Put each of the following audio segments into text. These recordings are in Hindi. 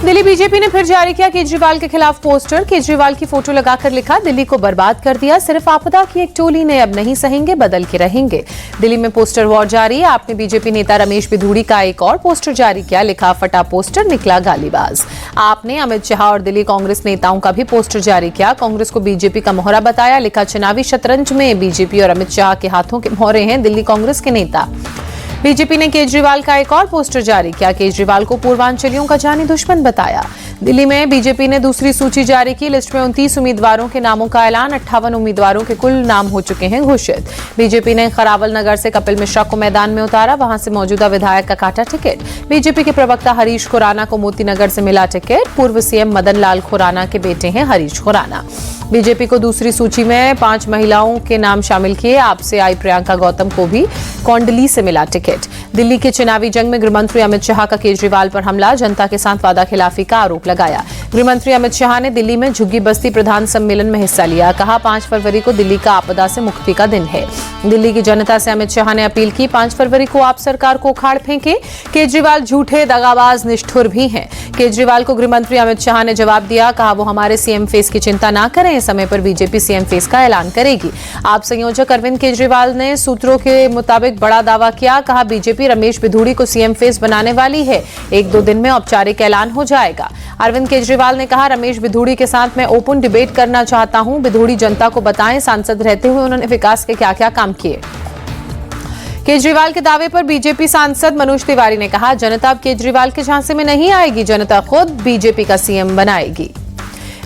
दिल्ली बीजेपी ने फिर जारी किया केजरीवाल के खिलाफ पोस्टर। केजरीवाल की फोटो लगाकर लिखा, दिल्ली को बर्बाद कर दिया, सिर्फ आपदा की एक टोली ने, अब नहीं सहेंगे, बदल के रहेंगे। दिल्ली में पोस्टर वॉर जारी। आपने बीजेपी नेता रमेश बिधूड़ी का एक और पोस्टर जारी किया, लिखा फटा पोस्टर निकला गालीबाज। आपने अमित शाह और दिल्ली कांग्रेस नेताओं का भी पोस्टर जारी किया, कांग्रेस को बीजेपी का मोहरा बताया, लिखा चुनावी शतरंज में बीजेपी और अमित शाह के हाथों के मोहरे हैं दिल्ली कांग्रेस के नेता। बीजेपी ने केजरीवाल का एक और पोस्टर जारी किया, केजरीवाल को पूर्वांचलियों का जानी दुश्मन बताया। दिल्ली में बीजेपी ने दूसरी सूची जारी की, लिस्ट में 29 उम्मीदवारों के नामों का ऐलान, 58 उम्मीदवारों के कुल नाम हो चुके हैं घोषित। बीजेपी ने खरावल नगर से कपिल मिश्रा को मैदान में उतारा, वहां से मौजूदा विधायक का काटा टिकट। बीजेपी के प्रवक्ता हरीश खुराना को मोती नगर से मिला टिकट, पूर्व सीएम मदन लाल खुराना के बेटे हैं हरीश खुराना। बीजेपी को दूसरी सूची में 5 महिलाओं के नाम शामिल किए, आपसे आई प्रियंका गौतम को भी कोंडली से मिला टिकट। दिल्ली के चुनावी जंग में गृहमंत्री अमित शाह का केजरीवाल पर हमला, जनता के साथ वादा खिलाफी का आरोप लगाया। गृहमंत्री अमित शाह ने दिल्ली में झुग्गी बस्ती प्रधान सम्मेलन में हिस्सा लिया, कहा 5 फरवरी को दिल्ली का आपदा से मुक्ति का दिन है। दिल्ली की जनता से अमित शाह ने अपील की, 5 फरवरी को आप सरकार को उखाड़ फेंके, केजरीवाल झूठे दगाबाज निष्ठुर भी हैं। केजरीवाल को गृहमंत्री अमित शाह ने जवाब दिया, कहा वो हमारे सीएम फेस की चिंता ना करें, समय पर बीजेपी सीएम फेस का ऐलान करेगी। आप संयोजक अरविंद केजरीवाल ने सूत्रों के मुताबिक बड़ा दावा किया, कहा बीजेपी रमेश बिधूड़ी को सीएम फेस बनाने वाली है, 1-2 दिन में औपचारिक ऐलान हो जाएगा। अरविंद केजरीवाल ने कहा, रमेश बिधूड़ी के साथ मैं ओपन डिबेट करना चाहता हूं, बिधूड़ी जनता को बताएं सांसद रहते हुए उन्होंने विकास के क्या क्या काम किए। केजरीवाल के दावे पर बीजेपी सांसद मनोज तिवारी ने कहा, जनता अब केजरीवाल के झांसे में नहीं आएगी, जनता खुद बीजेपी का सीएम बनाएगी।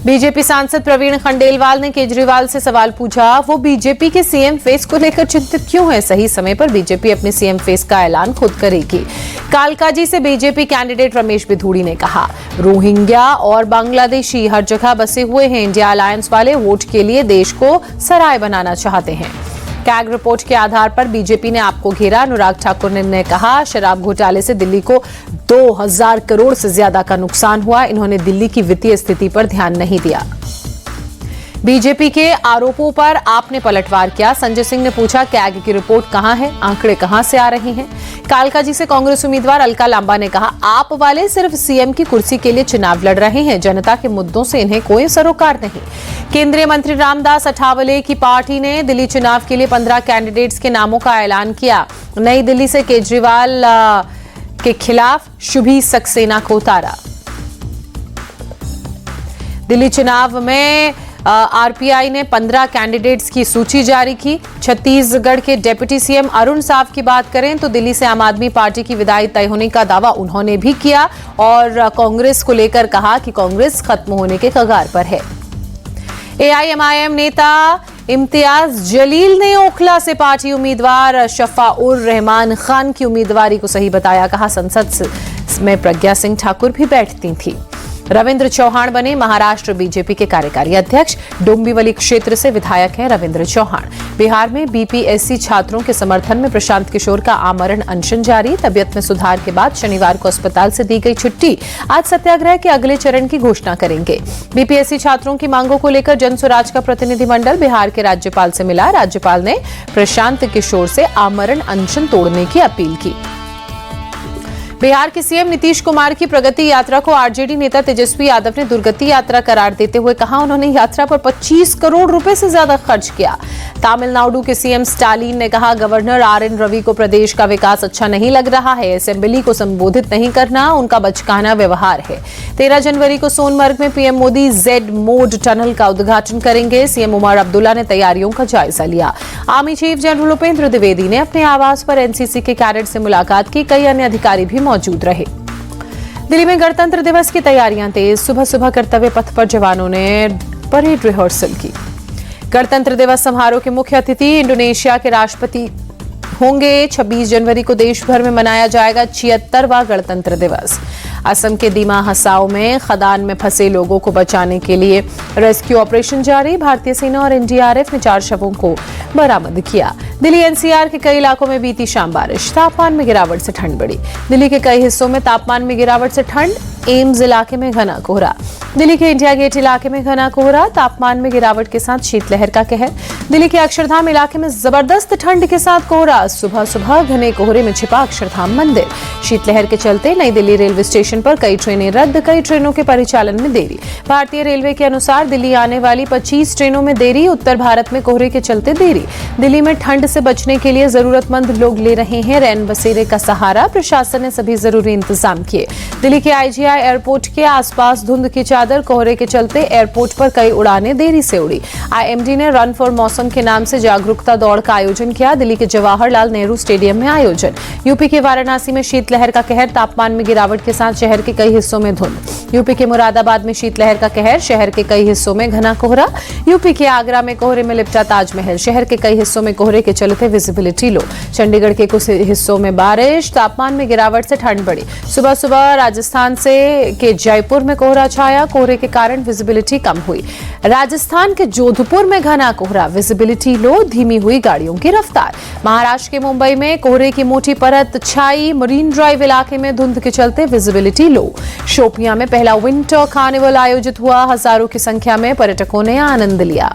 बीजेपी सांसद प्रवीण खंडेलवाल ने केजरीवाल से सवाल पूछा, वो बीजेपी के सीएम फेस को लेकर चिंतित क्यों है, सही समय पर बीजेपी अपने सीएम फेस का ऐलान खुद करेगी। कालकाजी से बीजेपी कैंडिडेट रमेश बिधूड़ी ने कहा, रोहिंग्या और बांग्लादेशी हर जगह बसे हुए हैं, इंडिया अलायंस वाले वोट के लिए देश को सराय बनाना चाहते हैं। कैग रिपोर्ट के आधार पर बीजेपी ने आपको घेरा, अनुराग ठाकुर ने कहा, शराब घोटाले से दिल्ली को 2000 करोड़ से ज्यादा का नुकसान हुआ, इन्होंने दिल्ली की वित्तीय स्थिति पर ध्यान नहीं दिया। बीजेपी के आरोपों पर आपने पलटवार किया, संजय सिंह ने पूछा, कैग की रिपोर्ट कहां है, आंकड़े कहां से आ रहे हैं। कालकाजी से कांग्रेस उम्मीदवार अलका लांबा ने कहा, आप वाले सिर्फ सीएम की कुर्सी के लिए चुनाव लड़ रहे हैं, जनता के मुद्दों से इन्हें कोई सरोकार नहीं। केंद्रीय मंत्री रामदास अठावले की पार्टी ने दिल्ली चुनाव के लिए 15 कैंडिडेट्स के नामों का ऐलान किया। नई दिल्ली से केजरीवाल के खिलाफ शुभी सक्सेना को उतारा। दिल्ली चुनाव में आरपीआई ने 15 कैंडिडेट्स की सूची जारी की। छत्तीसगढ़ के डिप्टी सीएम अरुण साव की बात करें तो दिल्ली से आम आदमी पार्टी की विदाई तय होने का दावा उन्होंने भी किया और कांग्रेस को लेकर कहा कि कांग्रेस खत्म होने के कगार पर है। एआईएमआईएम नेता इम्तियाज जलील ने ओखला से पार्टी उम्मीदवार शफाउर रहमान खान की उम्मीदवारी को सही बताया, कहा संसद में प्रज्ञा सिंह ठाकुर भी बैठती थी। रविंद्र चौहान बने महाराष्ट्र बीजेपी के कार्यकारी अध्यक्ष, डोंबिवली क्षेत्र से विधायक हैं रविंद्र चौहान। बिहार में बीपीएससी छात्रों के समर्थन में प्रशांत किशोर का आमरण अनशन जारी, तबियत में सुधार के बाद शनिवार को अस्पताल से दी गई छुट्टी, आज सत्याग्रह के अगले चरण की घोषणा करेंगे। बीपीएससी छात्रों की मांगों को लेकर जनसुराज का प्रतिनिधिमंडल बिहार के राज्यपाल से मिला, राज्यपाल ने प्रशांत किशोर से आमरण अनशन तोड़ने की अपील की। बिहार के सीएम नीतीश कुमार की प्रगति यात्रा को आरजेडी नेता तेजस्वी यादव ने दुर्गति यात्रा करार देते हुए कहा, उन्होंने यात्रा पर 25 करोड़ रुपए से ज्यादा खर्च किया। तमिलनाडु के सीएम स्टालिन ने कहा, गवर्नर आरएन रवि को प्रदेश का विकास अच्छा नहीं लग रहा है, असेंबली को संबोधित नहीं करना उनका बचकाना व्यवहार है। 13 जनवरी को सोनमर्ग में PM Modi Z mode tunnel का उद्घाटन करेंगे। सीएम उमर अब्दुल्ला ने तैयारियों का जायजा लिया। Army chief general Upendra Dwivedi ने अपने आवास पर एनसीसी के कैडेट से मुलाकात की, कई अन्य अधिकारी भी मौजूद रहे। दिल्ली में गणतंत्र दिवस की तैयारियां तेज, सुबह सुबह कर्तव्य पथ पर जवानों ने परेड रिहर्सल की। गणतंत्र दिवस समारोह के मुख्य अतिथि इंडोनेशिया के राष्ट्रपति होंगे। 26 जनवरी को देश भर में मनाया जाएगा 76वां गणतंत्र दिवस। असम के दीमा हसाओ में खदान में फंसे लोगों को बचाने के लिए रेस्क्यू ऑपरेशन जारी, भारतीय सेना और एनडीआरएफ ने 4 शवों को बरामद किया। दिल्ली एनसीआर के कई इलाकों में बीती शाम बारिश, तापमान में गिरावट से ठंड बढ़ी। दिल्ली के कई हिस्सों में तापमान में गिरावट से ठंड, एम्स इलाके में घना कोहरा। दिल्ली के इंडिया गेट इलाके में घना कोहरा, तापमान में गिरावट के साथ शीतलहर का कहर। दिल्ली के अक्षरधाम इलाके में जबरदस्त ठंड के साथ कोहरा, सुबह सुबह घने कोहरे में छिपा अक्षरधाम मंदिर। शीतलहर के चलते नई दिल्ली रेलवे स्टेशन पर कई ट्रेनें रद्द, कई ट्रेनों के परिचालन में देरी। भारतीय रेलवे के अनुसार दिल्ली आने वाली 25 ट्रेनों में देरी, उत्तर भारत में कोहरे के चलते देरी। दिल्ली में ठंड से बचने के लिए जरूरतमंद लोग ले रहे हैं रैन बसेरे का सहारा, प्रशासन ने सभी जरूरी इंतजाम किए। दिल्ली के आईजीआई एयरपोर्ट के आसपास धुंध की चादर, कोहरे के चलते एयरपोर्ट पर कई उड़ानें देरी से उड़ी। आईएमडी ने रन फॉर मौसम के नाम से जागरूकता दौड़ का आयोजन किया। दिल्ली के जवाहरलाल नेहरू स्टेडियम में आयोजन। यूपी के वाराणसी में शीतलहर का कहर, तापमान में गिरावट के साथ शहर के कई हिस्सों में धुंध। यूपी के मुरादाबाद में शीतलहर का कहर, शहर के कई हिस्सों में घना कोहरा। यूपी के आगरा में कोहरे में लिपटा ताजमहल, शहर के कई हिस्सों में कोहरे के चलते विजिबिलिटी लो। चंडीगढ़ के कुछ हिस्सों में बारिश, तापमान में गिरावट से ठंड बढ़ी। सुबह सुबह राजस्थान से के जयपुर में कोहरा छाया, कोहरे के कारण विजिबिलिटी कम हुई। राजस्थान के जोधपुर में घना कोहरा, विजिबिलिटी लो, धीमी हुई गाड़ियों की रफ्तार। महाराष्ट्र के मुंबई में कोहरे की मोटी परत छाई, मरीन ड्राइव इलाके में धुंध के चलते विजिबिलिटी लो। शोपियां में पहला विंटर कार्निवल आयोजित हुआ, हजारों की संख्या में पर्यटकों ने आनंद लिया।